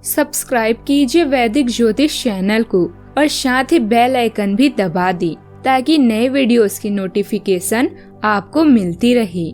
Subscribe कीजिए वैदिक ज्योतिष चैनल को और साथ ही बेल आइकन भी दबा दी ताकि नए वीडियोस की नोटिफिकेशन आपको मिलती रहे।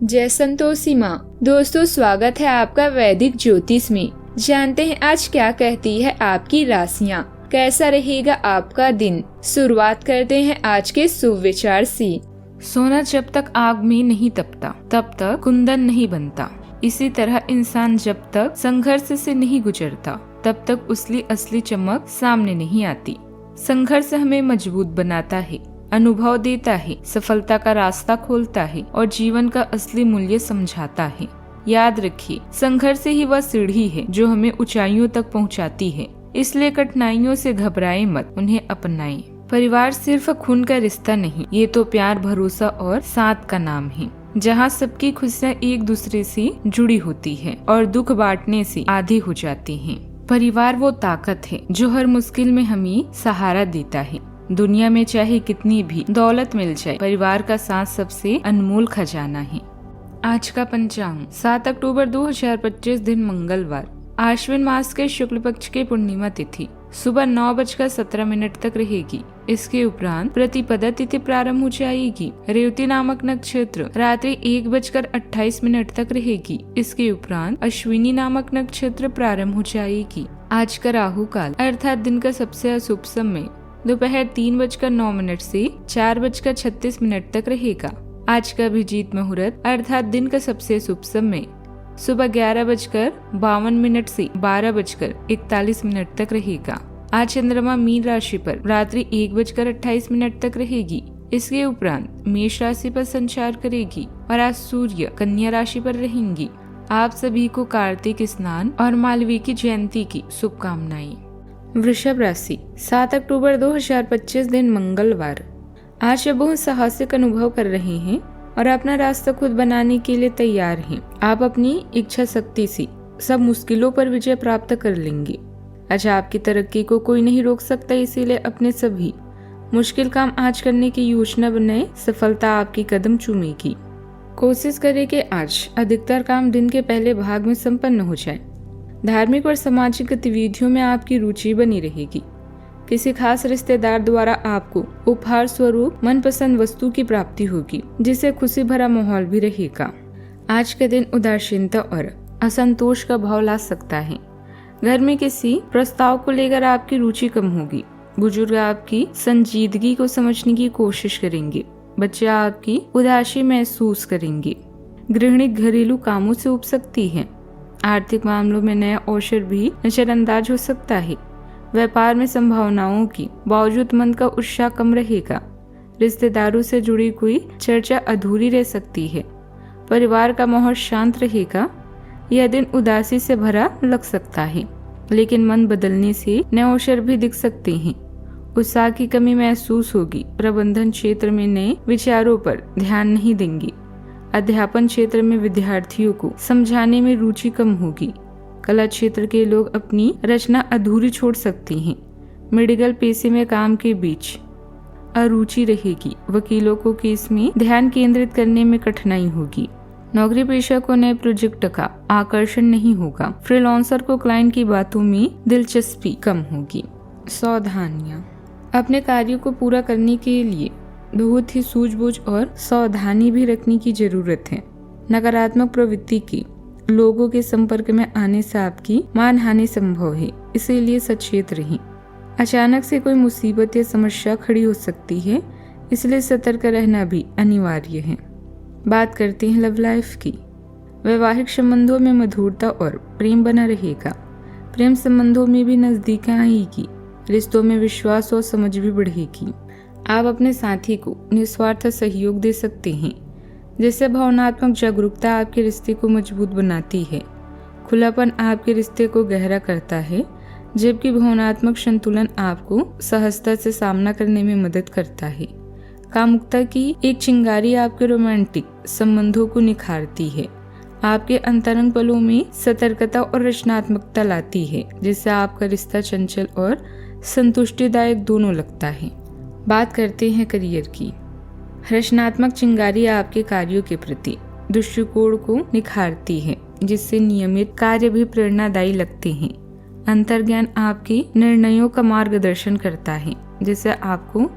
जय संतोषी माँ। दोस्तों, स्वागत है आपका वैदिक ज्योतिष में। जानते हैं आज क्या कहती है आपकी राशियाँ, कैसा रहेगा आपका दिन। शुरुआत करते हैं आज के शुभ विचार से। सोना जब तक आग में नहीं तपता तब तक कुंदन नहीं बनता। इसी तरह इंसान जब तक संघर्ष से नहीं गुजरता तब तक उसकी असली चमक सामने नहीं आती। संघर्ष हमें मजबूत बनाता है, अनुभव देता है, सफलता का रास्ता खोलता है और जीवन का असली मूल्य समझाता है। याद रखिए, संघर्ष ही वह सीढ़ी है जो हमें ऊंचाइयों तक पहुंचाती है। इसलिए कठिनाइयों से घबराएं मत, उन्हें अपनाएं। परिवार सिर्फ खून का रिश्ता नहीं, ये तो प्यार, भरोसा और साथ का नाम है, जहाँ सबकी खुशियाँ एक दूसरे से जुड़ी होती है और दुख बांटने से आधी हो जाती हैं। परिवार वो ताकत है जो हर मुश्किल में हमें सहारा देता है। दुनिया में चाहे कितनी भी दौलत मिल जाए, परिवार का साथ सबसे अनमोल खजाना है। आज का पंचांग 7 अक्टूबर 2025 दिन मंगलवार, आश्विन मास के शुक्ल पक्ष के पूर्णिमा तिथि सुबह 9:17 तक रहेगी। इसके उपरांत प्रतिपदा तिथि प्रारंभ हो जाएगी। रेवती नामक नक्षत्र रात्रि 1:28 तक रहेगी। इसके उपरांत अश्विनी नामक नक्षत्र प्रारंभ हो जाएगी। आज का राहु काल अर्थात दिन का सबसे अशुभ समय दोपहर 3:09 से 4:36 तक रहेगा। आज का अभिजीत मुहूर्त अर्थात दिन का सबसे शुभ समय सुबह 11:52 से 12:41 तक रहेगा। आज चंद्रमा मीन राशि पर रात्रि 1:28 तक रहेगी। इसके उपरांत मेष राशि पर संचार करेगी और आज सूर्य कन्या राशि पर रहेंगी। आप सभी को कार्तिक स्नान और मालवी की जयंती की शुभकामनाएं। वृषभ राशि 7 अक्टूबर 2025 दिन मंगलवार, आज आप बहुत साहसिक अनुभव कर रहे हैं और अपना रास्ता खुद बनाने के लिए तैयार हैं। आप अपनी इच्छा शक्ति से सब मुश्किलों पर विजय प्राप्त कर लेंगे। आज आपकी तरक्की को कोई नहीं रोक सकता, इसीलिए अपने सभी मुश्किल काम आज करने की योजना बनाए। सफलता आपकी कदम चूमेगी। कोशिश करें कि आज अधिकतर काम दिन के पहले भाग में संपन्न हो जाए। धार्मिक और सामाजिक गतिविधियों में आपकी रुचि बनी रहेगी। किसी खास रिश्तेदार द्वारा आपको उपहार स्वरूप मनपसंद वस्तु की प्राप्ति होगी, जिससे खुशी भरा माहौल भी रहेगा। आज के दिन उदासीनता और असंतोष का भाव ला सकता है। घर में किसी प्रस्ताव को लेकर आपकी रुचि कम होगी। बुजुर्ग आपकी संजीदगी को समझने की कोशिश करेंगे। बच्चे आपकी उदासी महसूस करेंगे। गृहिणी घरेलू कामों से उब सकती है। आर्थिक मामलों में नया अवसर भी नजरअंदाज हो सकता है। व्यापार में संभावनाओं की बावजूद मन का उत्साह कम रहेगा। रिश्तेदारों से जुड़ी कोई चर्चा अधूरी रह सकती है। परिवार का माहौल शांत रहेगा। यह दिन उदासी से भरा लग सकता है, लेकिन मन बदलने से नए अवसर भी दिख सकते हैं। उत्साह की कमी महसूस होगी। प्रबंधन क्षेत्र में नए विचारों पर ध्यान नहीं देंगे। अध्यापन क्षेत्र में विद्यार्थियों को समझाने में रुचि कम होगी। कला क्षेत्र के लोग अपनी रचना अधूरी छोड़ सकती हैं। मेडिकल पेशे में काम के बीच अरुचि रहेगी। वकीलों को केस में ध्यान केंद्रित करने में कठिनाई होगी। नौकरी पेशा को नए प्रोजेक्ट का आकर्षण नहीं होगा। फ्रीलांसर को क्लाइंट की बातों में दिलचस्पी कम होगी। सावधानियां, अपने कार्यों को पूरा करने के लिए बहुत ही सूझबूझ और सावधानी भी रखने की जरूरत है। नकारात्मक प्रवृत्ति की लोगों के संपर्क में आने से आपकी मानहानि संभव है, इसीलिए सचेत रहें। अचानक से कोई मुसीबत या समस्या खड़ी हो सकती है, इसलिए सतर्क रहना भी अनिवार्य है। बात करते हैं लव लाइफ की। वैवाहिक संबंधों में मधुरता और प्रेम बना रहेगा। प्रेम संबंधों में भी नजदीक आएगी। रिश्तों में विश्वास और समझ भी बढ़ेगी। आप अपने साथी को निस्वार्थ सहयोग दे सकते हैं, जिससे भावनात्मक जागरूकता आपके रिश्ते को मजबूत बनाती है। खुलापन आपके रिश्ते को गहरा करता है, जबकि भावनात्मक संतुलन आपको सहजता से सामना करने में मदद करता है। कामुकता की एक चिंगारी आपके रोमांटिक संबंधों को निखारती है। आपके अंतरंग पलों में सतर्कता और रचनात्मकता लाती है, जिससे आपका रिश्ता चंचल और संतुष्टिदायक दोनों लगता है। बात करते हैं करियर की। रचनात्मक चिंगारी आपके कार्यों के प्रति दृष्टिकोण को निखारती है, जिससे नियमित कार्य भी प्रेरणादायी लगते हैं। अंतर्ज्ञान आपके निर्णयों का मार्गदर्शन करता है, जिससे आपको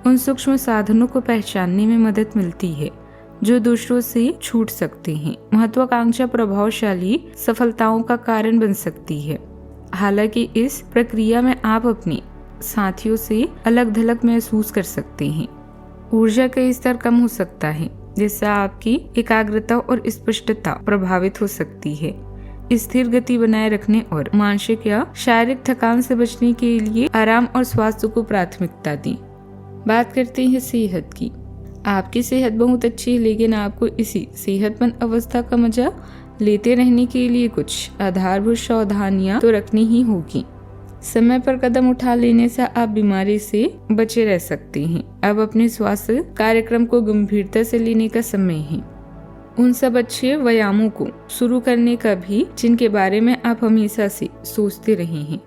उन सूक्ष्म साधनों को पहचानने में मदद मिलती है जो दूसरों से छूट सकते हैं। महत्वाकांक्षा प्रभावशाली सफलताओं का कारण बन सकती है। हालांकि इस प्रक्रिया में आप अपने साथियों से अलग थलग महसूस कर सकते हैं। ऊर्जा का स्तर कम हो सकता है, जिससे आपकी एकाग्रता और स्पष्टता प्रभावित हो सकती है। स्थिर गति बनाए रखने और मानसिक या शारीरिक थकान से बचने के लिए आराम और स्वास्थ्य को प्राथमिकता दें। बात करते हैं सेहत की। आपकी सेहत बहुत अच्छी है, लेकिन आपको इसी सेहतमंद अवस्था का मजा लेते रहने के लिए कुछ आधारभूत सावधानियां तो रखनी ही होगी। समय पर कदम उठा लेने से आप बीमारी से बचे रह सकते हैं। अब अपने स्वास्थ्य कार्यक्रम को गंभीरता से लेने का समय है। उन सब अच्छे व्यायामों को शुरू करने का भी जिनके बारे में आप हमेशा से सोचते रहे हैं,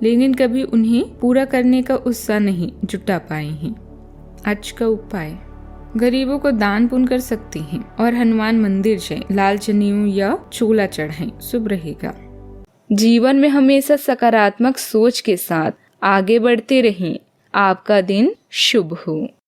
लेकिन कभी उन्हें पूरा करने का उत्साह नहीं जुटा पाए हैं। आज का उपाय: गरीबों को दान पुण्य कर सकते हैं और हनुमान मंदिर जाएं, लाल जनेऊ या चोला चढ़ाएं, शुभ रहेगा। जीवन में हमेशा सकारात्मक सोच के साथ आगे बढ़ते रहें। आपका दिन शुभ हो।